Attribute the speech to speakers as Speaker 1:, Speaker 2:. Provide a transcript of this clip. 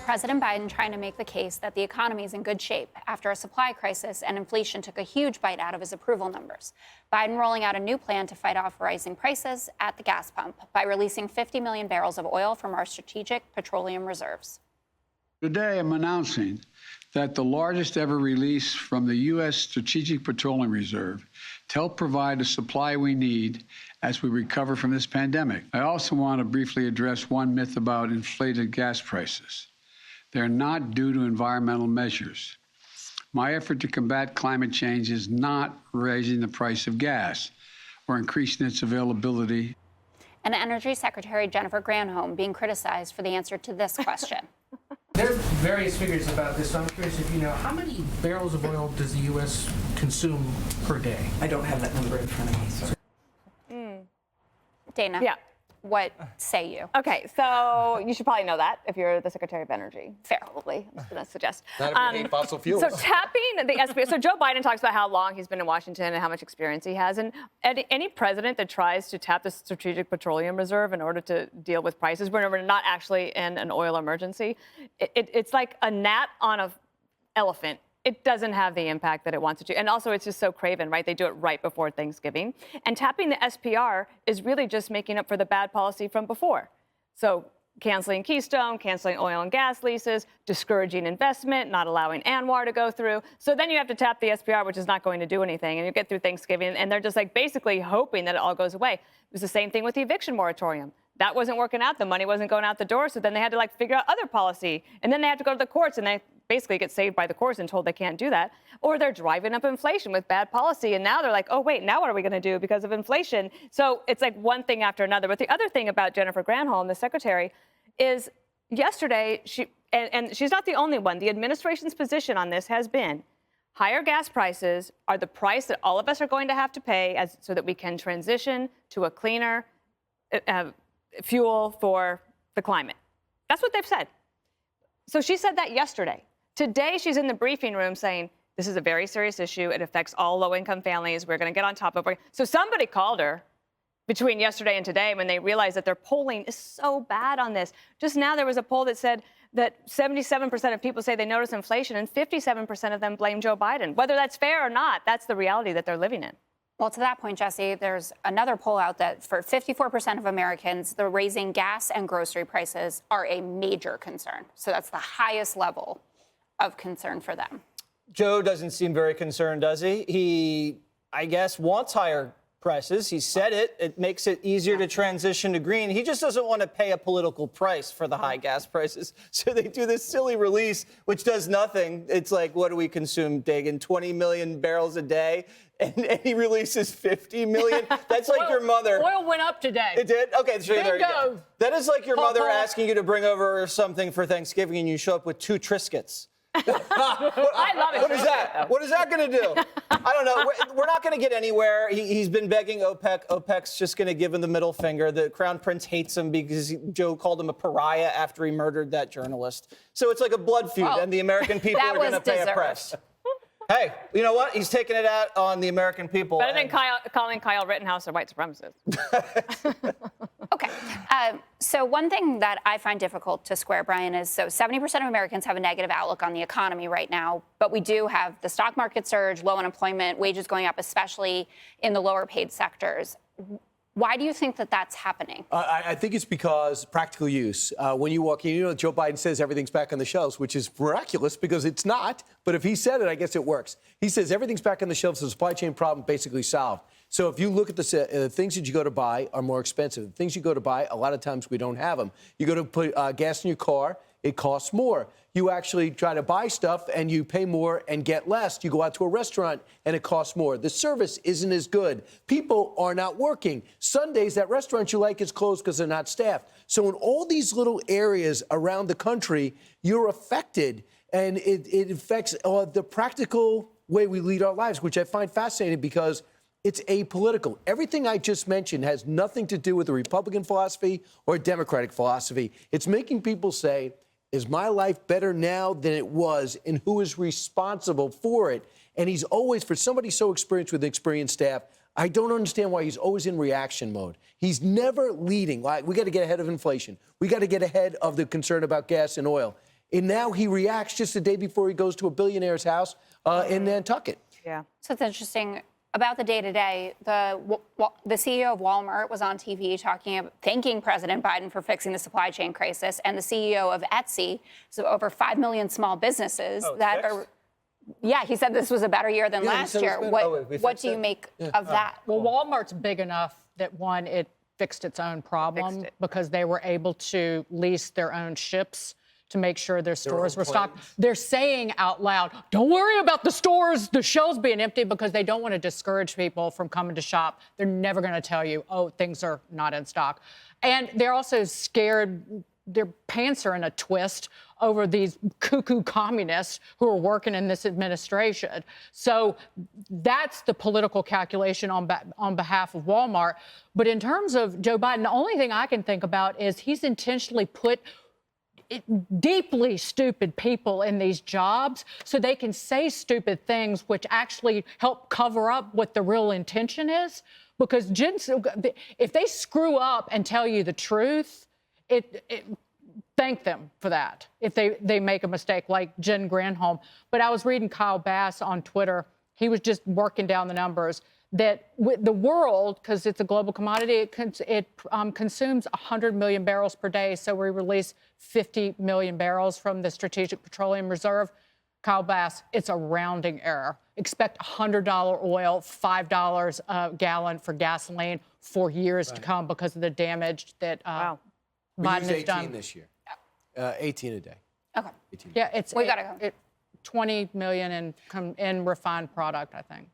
Speaker 1: President Biden trying to make the case that the economy is in good shape after a supply crisis and inflation took a huge bite out of his approval numbers. Biden rolling out a new plan to fight off rising prices at the gas pump by releasing 50 million barrels of oil from our strategic petroleum reserves.
Speaker 2: Today, I'm announcing that the largest ever release from the U.S. Strategic Petroleum Reserve to help provide the supply we need as we recover from this pandemic. I also want to briefly address one myth about inflated gas prices. They're not due to environmental measures. My effort to combat climate change is not raising the price of gas or increasing its availability.
Speaker 1: And Energy Secretary Jennifer Granholm being criticized for the answer to this question.
Speaker 3: There are various figures about this, so I'm curious if you know, how many barrels of oil does the U.S. consume per day?
Speaker 4: I don't have that number in front of me, sorry.
Speaker 1: Dana,
Speaker 5: Yeah.
Speaker 1: what say you?
Speaker 5: Okay, so you should probably know that if you're the Secretary of Energy.
Speaker 1: Fair.
Speaker 5: Probably, I'm going to suggest.
Speaker 6: Not if you hate fossil fuels.
Speaker 5: So tapping the SBA. So Joe Biden talks about how long he's been in Washington and how much experience he has. And any president that tries to tap the Strategic Petroleum Reserve in order to deal with prices, when we're not actually in an oil emergency, it's like a gnat on an elephant. It doesn't have the impact that it wants it to. And also, it's just so craven, right? They do it right before Thanksgiving. And tapping the SPR is really just making up for the bad policy from before. So canceling Keystone, canceling oil and gas leases, discouraging investment, not allowing ANWR to go through. So then you have to tap the SPR, which is not going to do anything. And you get through Thanksgiving, and they're just like basically hoping that it all goes away. It was the same thing with the eviction moratorium. That wasn't working out. The money wasn't going out the door. So then they had to figure out other policy. And then they had to go to the courts, and they basically get saved by the courts and told they can't do that. Or they're driving up inflation with bad policy. And now they're like, oh, wait, now what are we going to do because of inflation? So it's like one thing after another. But the other thing about Jennifer Granholm, the secretary, is yesterday, and she's not the only one, the administration's position on this has been higher gas prices are the price that all of us are going to have to pay so that we can transition to a cleaner fuel for the climate. That's what they've said. So she said that yesterday. Today, she's in the briefing room saying, this is a very serious issue. It affects all low-income families. We're going to get on top of it. So somebody called her between yesterday and today when they realized that their polling is so bad on this. Just now, there was a poll that said that 77% of people say they notice inflation and 57% of them blame Joe Biden. Whether that's fair or not, that's the reality that they're living in.
Speaker 1: Well, to that point, Jesse, there's another poll out that for 54% of Americans, the raising gas and grocery prices are a major concern. So that's the highest level of concern for them.
Speaker 6: Joe doesn't seem very concerned, does he? He, I guess, wants higher prices. He said it. It makes it easier to transition to green. He just doesn't want to pay a political price for the high gas prices. So they do this silly release, which does nothing. It's like, what do we consume, Dagan? 20 million barrels a day? And he releases 50 million? That's like your mother.
Speaker 7: Oil went up today.
Speaker 6: It did? Okay, so there you go.
Speaker 7: Bingo.
Speaker 6: That is like your mother
Speaker 7: Paul.
Speaker 6: asking you to bring over something for Thanksgiving and you show up with 2 Triscuits.
Speaker 5: I love it.
Speaker 6: What is that? What is that going to do? I don't know. We're not going to get anywhere. He's been begging OPEC. OPEC's just going to give him the middle finger. The Crown Prince hates him because Joe called him a pariah after he murdered that journalist. So it's like a blood feud, and the American people are going to pay a price. Hey, you know what? He's taking it out on the American people.
Speaker 5: Better than calling Kyle Rittenhouse a white supremacist.
Speaker 1: Okay. So one thing that I find difficult to square, Brian, is so 70% of Americans have a negative outlook on the economy right now, but we do have the stock market surge, low unemployment, wages going up, especially in the lower paid sectors. Why do you think that that's happening?
Speaker 8: I think it's because practical use. When you walk in, Joe Biden says everything's back on the shelves, which is miraculous because it's not. But if he said it, I guess it works. He says everything's back on the shelves, the supply chain problem basically solved. So if you look at the things that you go to buy are more expensive. The things you go to buy, a lot of times we don't have them. You go to put gas in your car, it costs more. You actually try to buy stuff and you pay more and get less. You go out to a restaurant and it costs more. The service isn't as good. People are not working. Sundays, that restaurant you like is closed because they're not staffed. So in all these little areas around the country, you're affected. And it affects the practical way we lead our lives, which I find fascinating because it's apolitical. Everything I just mentioned has nothing to do with a Republican philosophy or a Democratic philosophy. It's making people say, is my life better now than it was, and who is responsible for it? And he's always, for somebody so experienced with experienced staff, I don't understand why he's always in reaction mode. He's never leading. Like, we got to get ahead of inflation. We got to get ahead of the concern about gas and oil. And now he reacts just the day before he goes to a billionaire's house in Nantucket.
Speaker 5: Yeah.
Speaker 1: So it's interesting about the day-to-day. The CEO of Walmart was on TV thanking President Biden for fixing the supply chain crisis, and the CEO of Etsy, so over 5 million small businesses that are. Yeah, he said this was a better year than last year. What do you make of that?
Speaker 7: Well, Walmart's big enough that, one, it fixed its own problem because they were able to lease their own ships to make sure their stores were stocked. They're saying out loud, don't worry about the stores, the shelves being empty, because they don't want to discourage people from coming to shop. They're never going to tell you, oh, things are not in stock. And they're also scared, their pants are in a twist over these cuckoo communists who are working in this administration. So that's the political calculation on behalf of Walmart. But in terms of Joe Biden, the only thing I can think about is he's intentionally put deeply stupid people in these jobs so they can say stupid things which actually help cover up what the real intention is. Because if they screw up and tell you the truth, thank them for that if they make a mistake, like Jen Granholm. But I was reading Kyle Bass on Twitter. He was just working down the numbers that the world, because it's a global commodity, it consumes 100 million barrels per day. So we release 50 million barrels from the Strategic Petroleum Reserve. Kyle Bass, it's a rounding error. Expect $100 oil, $5 a gallon for gasoline for years to come because of the damage that Biden has done.
Speaker 8: 18 this year. 18 a day.
Speaker 1: Okay.
Speaker 8: 18.
Speaker 7: Yeah,
Speaker 1: We gotta go.
Speaker 7: 20 million in refined product, I think.